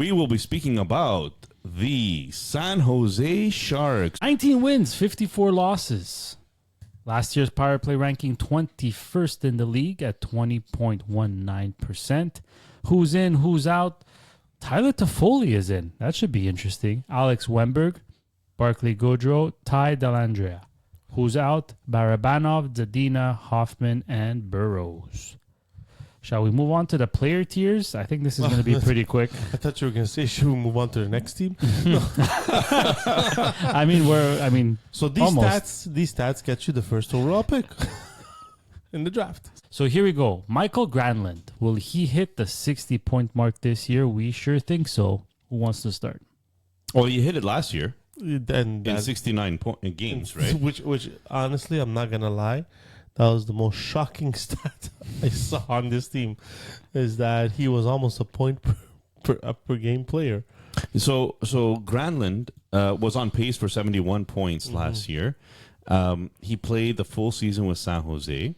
We will be speaking about the San Jose Sharks. 19 wins, 54 losses. Last year's power play ranking 21st in the league at 20.19%. Who's in, who's out? Tyler Toffoli is in. That should be interesting. Alex Wemberg, Barclay Goodrow, Ty Dellandrea. Who's out? Barabanov, Zadina, Hoffman, and Burrows. Shall we move on to the player tiers? I think this is going to be pretty quick. I thought you were going to say, should we move on to the next team? So these stats get you the first overall pick in the draft. So here we go. Michael Granlund. Will he hit the 60-point mark this year? We sure think so. Who wants to start? Well, you hit it last year In 69 games, right? Which honestly, I'm not going to lie. That was the most shocking stat I saw on this team, is that he was almost a point per game player. So Granlund was on pace for 71 points last year. He played the full season with San Jose,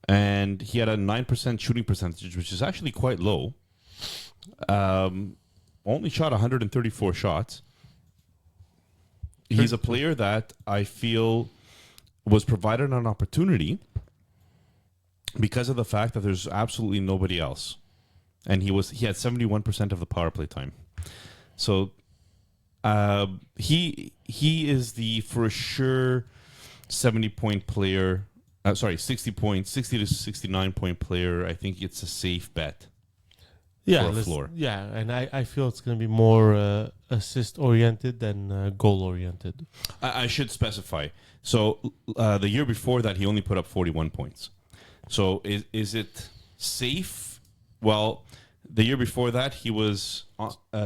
and he had a 9% shooting percentage, which is actually quite low. Only shot 134 shots. He's a player that I feel was provided an opportunity because of the fact that there's absolutely nobody else, and he had 71% of the power play time. So he is the for sure 70-point player. 60 to 69-point player. I think it's a safe bet. Yeah, for a floor. Yeah, and I feel it's going to be more assist oriented than goal oriented. I should specify. So the year before that, he only put up 41 points. So is it safe? Well, the year before that, he was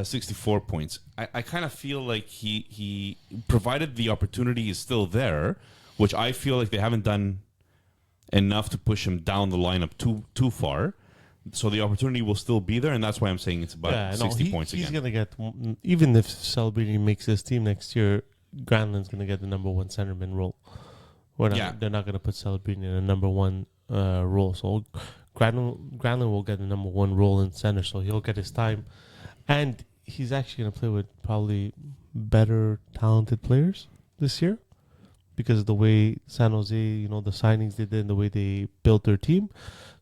64 points. I kind of feel like he provided the opportunity is still there, which I feel like they haven't done enough to push him down the lineup too far. So the opportunity will still be there, and that's why I'm saying it's about 60 points again. He's going to get, even if Celebrini makes this team next year, Granlund's going to get the number one centerman role. They're not going to put Celebrini in a number one role. So Granlund will get the number one role in center, so he'll get his time. And he's actually going to play with probably better, talented players this year because of the way San Jose, the signings they did and the way they built their team.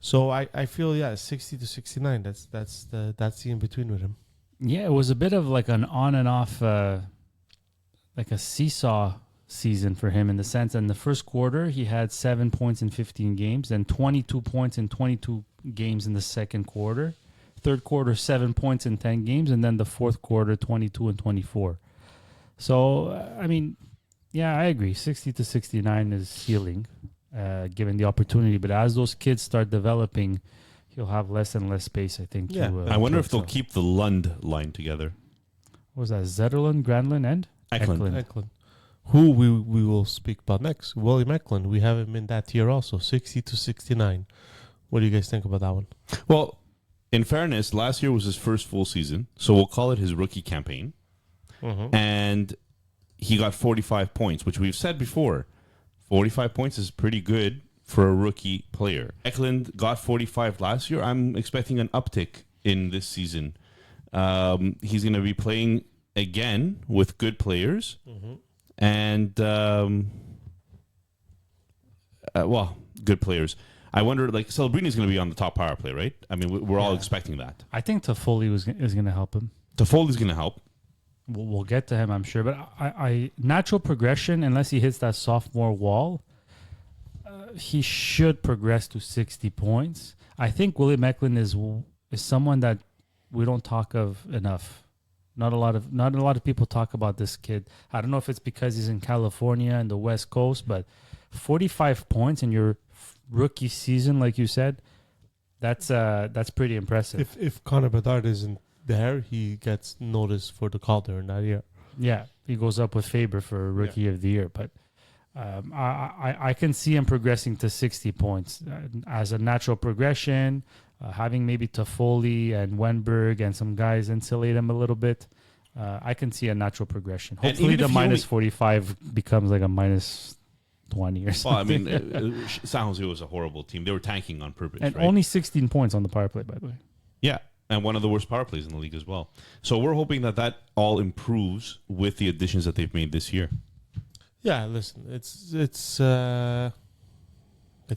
So I feel 60 to 69. That's the in between with him. Yeah, it was a bit of like an on and off, like a seesaw season for him in the sense that in the first quarter he had 7 points in 15 games, and 22 points in 22 games in the second quarter. Third quarter 7 points in 10 games, and then the fourth quarter 22 and 24. So I agree. 60 to 69 is healing. Given the opportunity, but as those kids start developing, he'll have less and less space, I think. Yeah. I wonder if they'll keep the Lund line together. What was that? Zetterlund, Granlund, and Eklund. Who we will speak about next. William Eklund. We have him in that tier also, 60 to 69. What do you guys think about that one? Well, in fairness, last year was his first full season, so we'll call it his rookie campaign. And he got 45 points, which we've said before. 45 points is pretty good for a rookie player. Eklund got 45 last year. I'm expecting an uptick in this season. He's going to be playing again with good players. And, good players. I wonder, Celebrini is going to be on the top power play, right? I mean, we're all expecting that. I think Toffoli is going to help him. Toffoli's going to help. We'll get to him, I'm sure. But I natural progression, unless he hits that sophomore wall, he should progress to 60 points. I think William Eklund is someone that we don't talk of enough. Not a lot of people talk about this kid. I don't know if it's because he's in California and the West Coast, but 45 points in your rookie season, like you said, that's pretty impressive. If Connor Bedard isn't there, he gets noticed for the Calder in that year. Yeah, he goes up with Faber for Rookie of the Year, but I can see him progressing to 60 points as a natural progression, having maybe Toffoli and Wenberg and some guys insulate him a little bit. I can see a natural progression. Hopefully the minus 45 becomes like a minus 20 or something. Well, I mean, San Jose was a horrible team. They were tanking on purpose, and right? only 16 points on the power play, by the way. Yeah. and one of the worst power plays in the league as well. So we're hoping that all improves with the additions that they've made this year. Yeah, listen, it's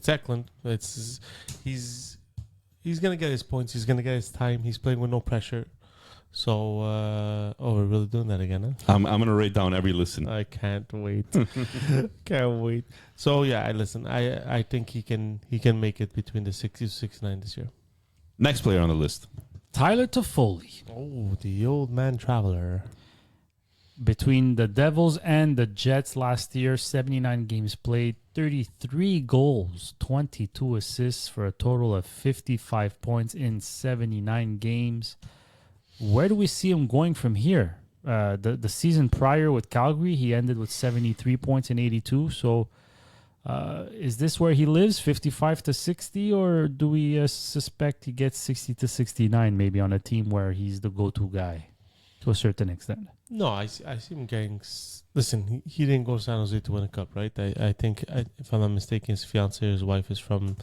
Eklund. He's gonna get his points. He's gonna get his time. He's playing with no pressure. So, we're really doing that again, huh? I'm gonna write down every listen. I can't wait. Can't wait. So yeah, I think he can make it between the 60 to 69 this year. Next player on the list. Tyler Toffoli. Oh, the old man traveler. Between the Devils and the Jets last year, 79 games played, 33 goals, 22 assists for a total of 55 points in 79 games. Where do we see him going from here? The season prior with Calgary, he ended with 73 points in 82. So is this where he lives, 55 to 60, or do we suspect he gets 60 to 69 maybe on a team where he's the go-to guy to a certain extent? No, I see him getting... Listen, he didn't go to San Jose to win a cup, right? I think, if I'm not mistaken, his fiancée, his wife is from...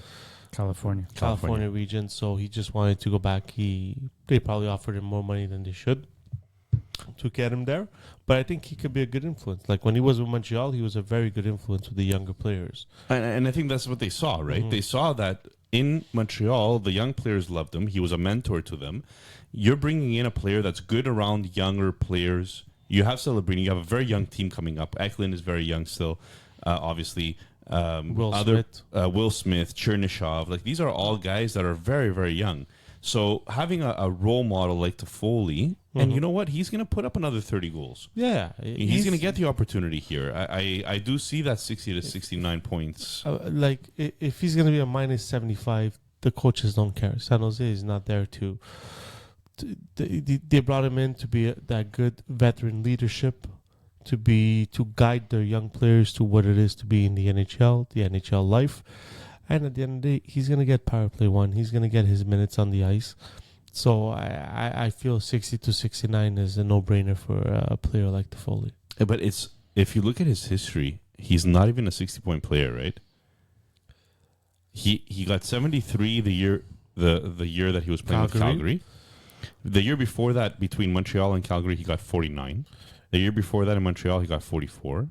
California region, so he just wanted to go back. They probably offered him more money than they should to get him there. But I think he could be a good influence. Like when he was with Montreal, he was a very good influence with the younger players. And I think that's what they saw, right? Mm-hmm. They saw that in Montreal, the young players loved him. He was a mentor to them. You're bringing in a player that's good around younger players. You have Celebrini. You have a very young team coming up. Eklund is very young still, obviously. Will Smith, Chernyshov, like these are all guys that are very, very young. So having a role model like Toffoli, and you know what, he's going to put up another 30 goals. Yeah, he's going to get the opportunity here. I do see that 60 to 69 points. Like if he's going to be a minus 75, the coaches don't care. San Jose is not there to they brought him in to be that good veteran leadership. To guide their young players to what it is to be in the NHL life. And at the end of the day, he's going to get power play one. He's going to get his minutes on the ice. So I feel 60 to 69 is a no-brainer for a player like Toffoli. But if you look at his history, he's not even a 60-point player, right? He got 73 the year that he was playing with Calgary. The year before that, between Montreal and Calgary, he got 49. The year before that in Montreal, he got 44.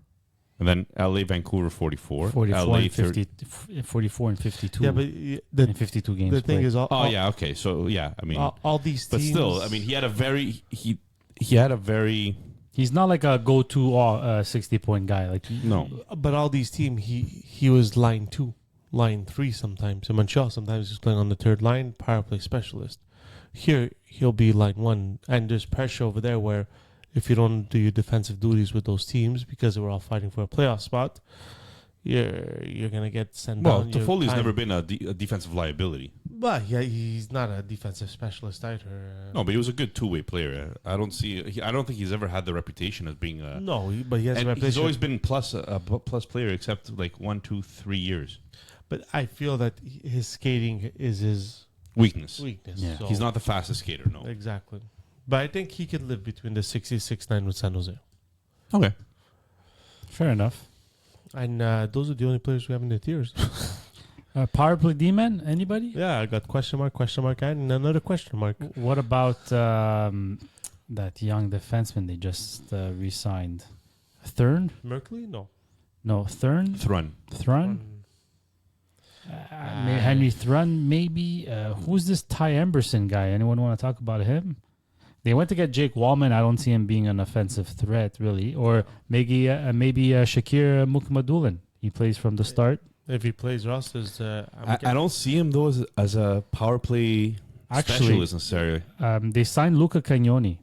And then LA, Vancouver, 44. 44 LA, and 44 and 52. Yeah, but in 52 games. The thing is, okay. So, yeah, I mean... all these teams... But still, I mean, he had a very... He had a very... He's not like a go-to 60-point guy. Like no. But all these teams, he was line 2, line 3 sometimes. In Montreal, sometimes he's playing on the third line, power play specialist. Here, he'll be line 1. And there's pressure over there where... If you don't do your defensive duties with those teams because they were all fighting for a playoff spot, you're gonna get sent down. Well, Toffoli's never been a defensive liability. But yeah, he's not a defensive specialist either. No, but he was a good two-way player. I don't think he's ever had the reputation as being a. No, but he has a reputation. He's always been a plus player, except like 1, 2, 3 years. But I feel that his skating is his weakness. Yeah. So he's not the fastest skater. No, exactly. But I think he could live between the 66-9 with San Jose. Okay. Fair enough. And those are the only players we have in the tiers. Power play D-man? Anybody? Yeah, I got question mark, and another question mark. What about that young defenseman they just re-signed? Thurn? Merkley? No, Thurn? Thrun. Henry Thrun, maybe. Who's this Ty Emberson guy? Anyone want to talk about him? They went to get Jake Wallman. I don't see him being an offensive threat, really. Or maybe Shakir Mukhamadullin. He plays from the start. If he plays Ross, I don't see him, though, as a power play specialist necessarily. They signed Luca Cagnoni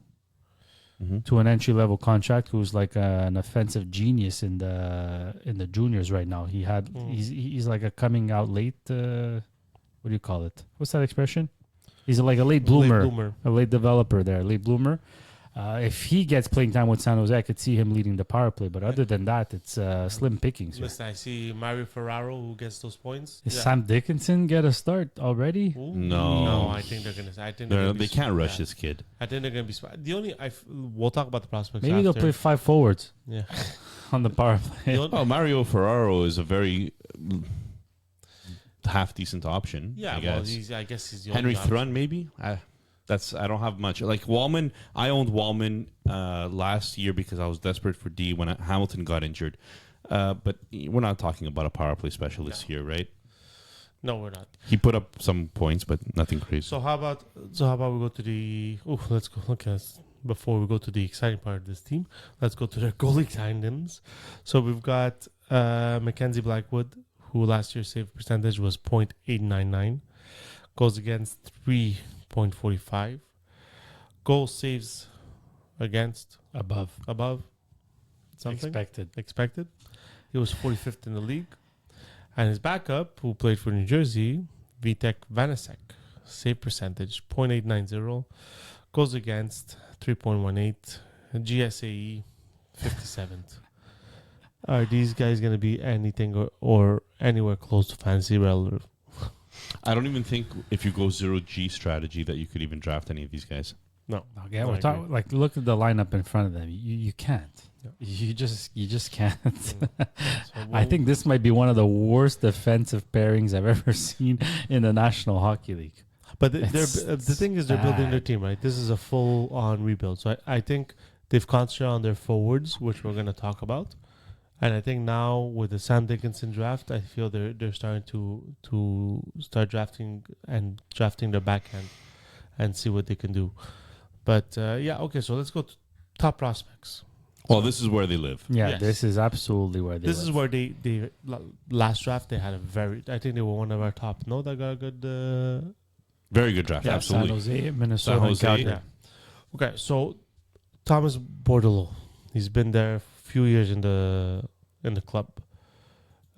to an entry-level contract, who's like an offensive genius in the juniors right now. He's like a coming out late... what do you call it? What's that expression? He's like a late bloomer, a late developer there, late bloomer. If he gets playing time with San Jose, I could see him leading the power play. But other than that, it's slim pickings. Listen, I see Mario Ferraro who gets those points. Is Sam Dickinson get a start already? No, I think they're gonna. They can't rush this kid. I think they're gonna be. We'll talk about the prospects. Maybe after. they'll play 5 forwards. Yeah, on the power play. Mario Ferraro is a very half decent option. Yeah, I guess. I guess he's the Henry only Thrun, maybe. I don't have much. Like Wallman, I owned Wallman last year because I was desperate for D when Hamilton got injured. But we're not talking about a power play specialist here, right? No, we're not. He put up some points, but nothing crazy. So how about we go to the? Oh, let's go. Okay, before we go to the exciting part of this team, let's go to their goalie tandem. So we've got Mackenzie Blackwood, who last year's save percentage was .899, goals against 3.45, goal saves against Above something expected. He was 45th in the league. And his backup, who played for New Jersey, Vitek Vanasek, save percentage .890, goals against 3.18, GSAE 57th. Are these guys going to be anything or anywhere close to fantasy relevant? I don't even think if you go 0G strategy that you could even draft any of these guys. No. Okay, we're talking like look at the lineup in front of them. You can't. Yeah. You just can't. So I think this might be one of the worst defensive pairings I've ever seen in the National Hockey League. But the thing is, they're building their bad. team, right? This is a full-on rebuild. So I think they've concentrated on their forwards, which we're going to talk about. And I think now with the Sam Dickinson draft, I feel they're starting to start drafting their backhand and see what they can do. But okay. So let's go to top prospects. Well, this is where they live. Yeah, Yes. this is absolutely where they This live. is where they last draft they had I think they were one of our top. No, that got a good. Very good draft, Yeah, absolutely. San Jose, Minnesota, San and Jose, Calgary. Yeah. Okay, so Thomas Bordelot, he's been there a few years in the club.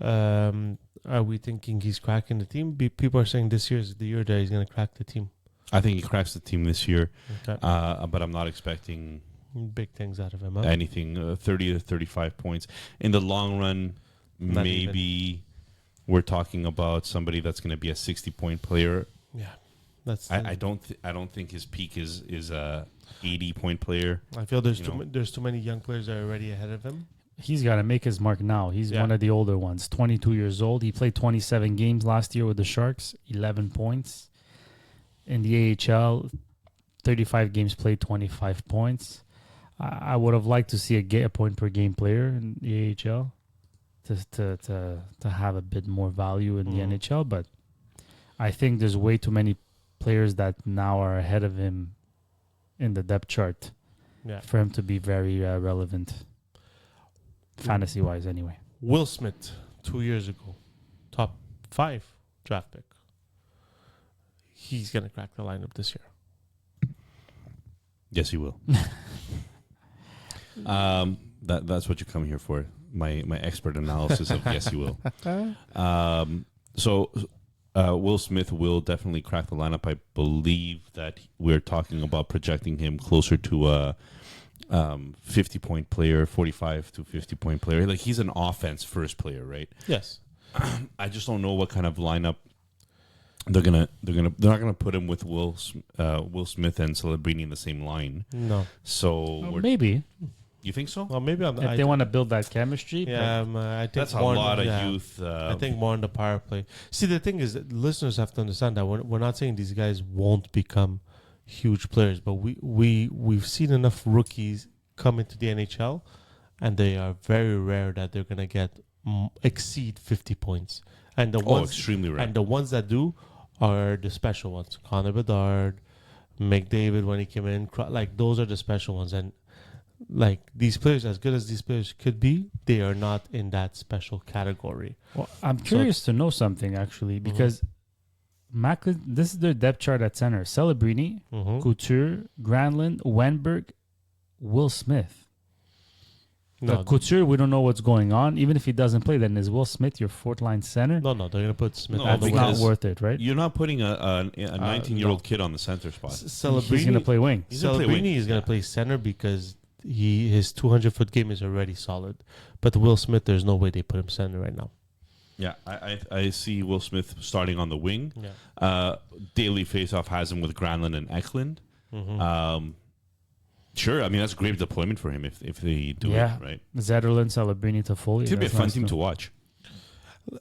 Are we thinking he's cracking the team? People are saying this year is the year that he's going to crack the team. I think he cracks the team this year, Okay. but I'm not expecting Big things out of him. Huh? anything 30 to 35 points. In the long run, Not maybe we're talking about somebody that's going to be a 60-point player. Yeah, that's. I don't think his peak is a 80-point player. I feel there's you know. there's too many young players that are already ahead of him. He's got to make his mark now. He's Yeah. one of the older ones, 22 years old. He played 27 games last year with the Sharks, 11 points. In the AHL, 35 games played, 25 points. I would have liked to see a point per game player in the AHL to have a bit more value in the Mhm. NHL, but I think there's way too many players that now are ahead of him in the depth chart Yeah. for him to be very relevant, fantasy-wise anyway. Will Smith, 2 years ago, top 5 draft pick. He's gonna crack the lineup this year. Yes, he will. That's what you come here for. My expert analysis of yes, you will. So Will Smith will definitely crack the lineup. I believe that we're talking about projecting him closer to a 50-point player, 45 to 50-point player. Like he's an offense first player, right? Yes. I just don't know what kind of lineup they're not gonna put him with Will Smith and Celebrini in the same line. No. So Well, maybe you think so? Well, maybe if they want to build that chemistry. Yeah, I think That's a more lot of yeah. youth. I think more on the power play. See, the thing is, that listeners have to understand that we're not saying these guys won't become huge players, but we've seen enough rookies come into the NHL, and they are very rare that they're gonna exceed 50 points. And the ones extremely rare. and the ones that do are the special ones. Connor Bedard, McDavid when he came in, like those are the special ones. And like these players, as good as these players could be, they are not in that special category. Well, I'm curious to know something actually because Macklin, this is their depth chart at center: Celebrini, Mm-hmm. Couture, Granlund, Wenberg, Will Smith. No, Couture, we don't know what's going on. Even if he doesn't play, then is Will Smith your fourth line center? no, they're gonna put Smith No, on That's the not because- worth it, right? You're not putting a 19-year-old no. kid on the center spot. He's going to play wing. He's gonna play wing. Celebrini is going to Yeah. play center because his 200-foot game is already solid. But Will Smith, there's no way they put him center right now. Yeah, I see Will Smith starting on the wing. Yeah. Daily faceoff has him with Granlund and Eklund. Mm-hmm. Sure, I mean that's great deployment for him if they do Yeah. it right. Zetterlund, Celebrini, Toffoli. It's gonna be a That's fun nice team stuff. to watch.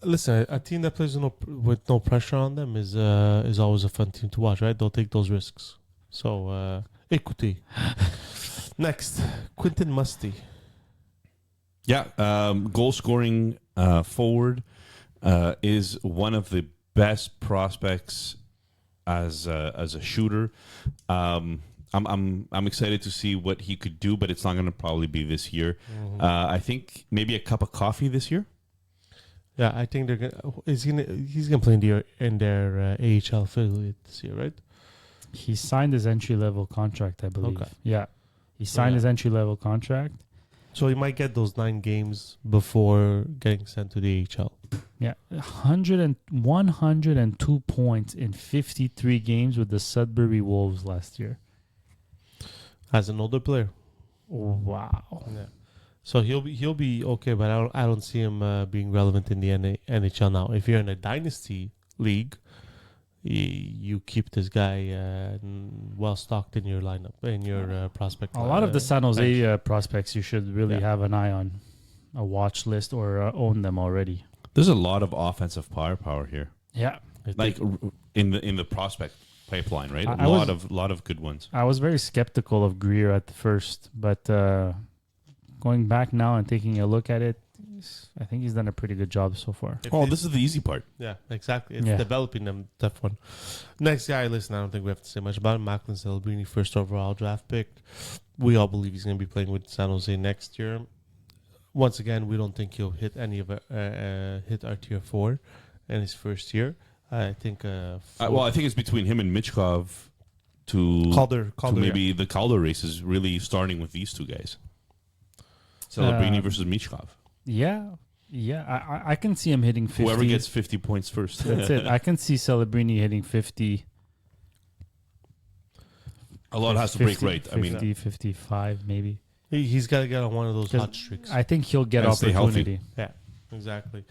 Listen, a team that plays with no pressure on them is always a fun team to watch, right? They'll take those risks. So, écoutez. Next, Quentin Musty. Yeah, goal scoring forward is one of the best prospects as a shooter. I'm excited to see what he could do, but it's not going to probably be this year. Mm-hmm. I think maybe a cup of coffee this year. Yeah, I think they're gonna. He's gonna play in their AHL affiliate this year, right? He signed his entry level contract, I believe. Okay. Yeah, he signed his entry level contract. So he might get those 9 games before getting sent to the AHL. Yeah, 102 points in 53 games with the Sudbury Wolves last year. As an older player. Wow. Yeah. So he'll be okay, but I don't see him being relevant in the NHL now. If you're in a dynasty league, you keep this guy well stocked in your lineup, in your prospect. A lot of the San Jose prospects you should really have an eye on, a watch list or own them already. There's a lot of offensive firepower here. Yeah, Like in the prospect pipeline, right? I A was- lot of good ones. I was very skeptical of Greer at the first, but going back now and taking a look at it, I think he's done a pretty good job so far. This is the easy part. Yeah, exactly. It's Yeah. developing them, tough one. Next guy, listen, I don't think we have to say much about him. Macklin Celebrini, first overall draft pick. We all believe he's going to be playing with San Jose next year. Once again, we don't think he'll hit any of hit our tier 4 in his first year. I think. I think it's between him and Michkov to Calder, maybe the Calder race is really starting with these two guys. Celebrini versus Michkov. Yeah, I can see him hitting 50. Whoever gets 50 points first. That's it. I can see Celebrini hitting 50. A lot has to break right. 50, 55 maybe. He's got to get on one of those hot streaks. I think he'll get And stay healthy. opportunity. Yeah, exactly.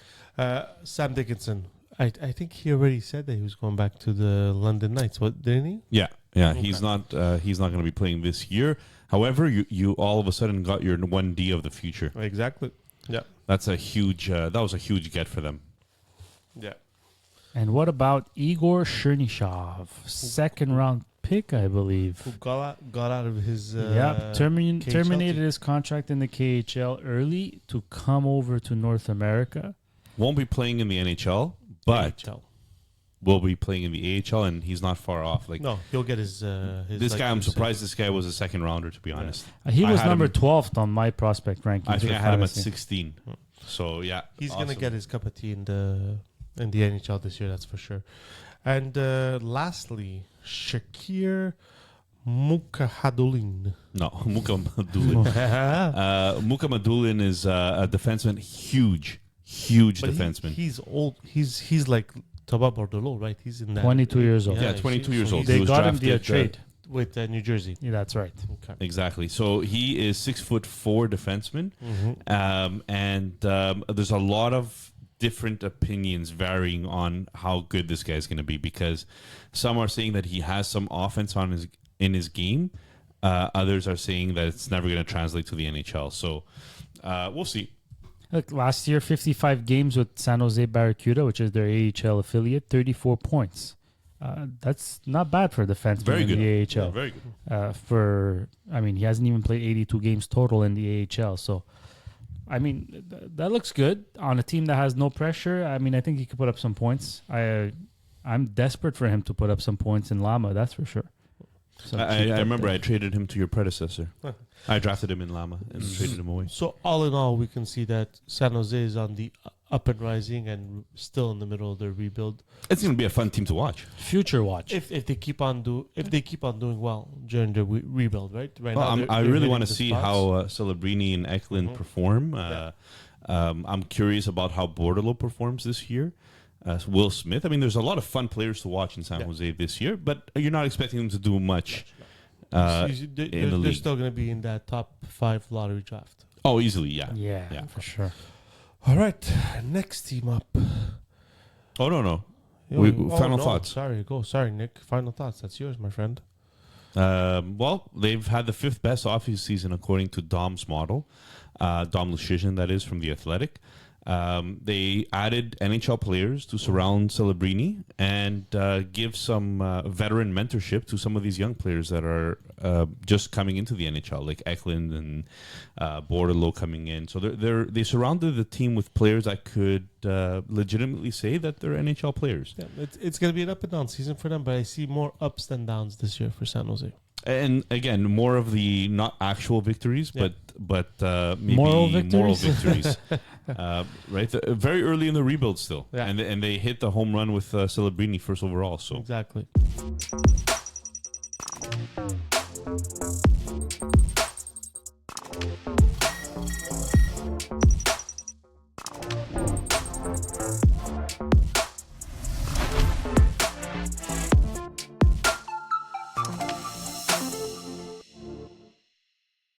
Sam Dickinson. I think he already said that he was going back to the London Knights. What, didn't he? Yeah. Okay. He's not going to be playing this year. However, you all of a sudden got your 1D of the future. Exactly. Yeah. That's a huge. That was a huge get for them. Yeah. And what about Igor Chernyshov, second round pick, I believe? Who got out of his terminated his contract in the KHL early to come over to North America. Won't be playing in the NHL, but will be playing in the AHL, and he's not far off. Like no, he'll get his. This guy, I'm surprised this guy was a second rounder. To be honest, He was had number him- 12th on my prospect ranking. I think I had him at fantasy. 16. So yeah, he's awesome. gonna get his cup of tea in the NHL this year. That's for sure. And lastly, Shakir Mukhamadullin. No, Mukhamadullin. Mukhamadullin is a defenseman, huge But defenseman. He's old. He's like Thomas Bordelot, right? He's in that 22 years old. Yeah, 22 years old. He They was got him via drafted, trade. with New Jersey. Yeah, that's right. Okay. Exactly. So he is 6'4" defenseman, and there's a lot of different opinions varying on how good this guy is going to be, because some are saying that he has some offense in his game. Others are saying that it's never going to translate to the NHL. So we'll see. Look, last year, 55 games with San Jose Barracuda, which is their AHL affiliate, 34 points. That's not bad for a defenseman Very in good. the AHL. Yeah, very good. He hasn't even played 82 games total in the AHL. So, that looks good on a team that has no pressure. I think he could put up some points. I'm desperate for him to put up some points in Lama, that's for sure. So I remember I traded him to your predecessor. I drafted him in Lama and traded him away. So all in all, we can see that San Jose is on the up and rising and still in the middle of their rebuild. It's going to be a fun team to watch. Future watch. If they keep on doing well during the rebuild, right? Right Well, now, I they're really want to hitting see the how spots. Celebrini and Eklund perform. I'm curious about how Bordelot performs this year. Will Smith. There's a lot of fun players to watch in San Jose this year, but you're not expecting them to do much They're in the league. still going to be in that top 5 lottery draft. Oh, easily, yeah. yeah, for sure. All right, next team up. Oh, no. Oh, Final thoughts. Sorry, Nick. Final thoughts. That's yours, my friend. Well, they've had the 5th best offseason according to Dom's model. Dom Luszczyszyn, that is, from The Athletic. They added NHL players to surround Celebrini and give some veteran mentorship to some of these young players that are just coming into the NHL, like Eklund and Bordeleau coming in. So they surrounded the team with players that could legitimately say that they're NHL players. Yeah, it's going to be an up and down season for them, but I see more ups than downs this year for San Jose. And again, more of the not actual victories, Yeah. but maybe Moral moral victories? victories. Right, very early in the rebuild still, Yeah. and they hit the home run with Celebrini first overall. So Exactly.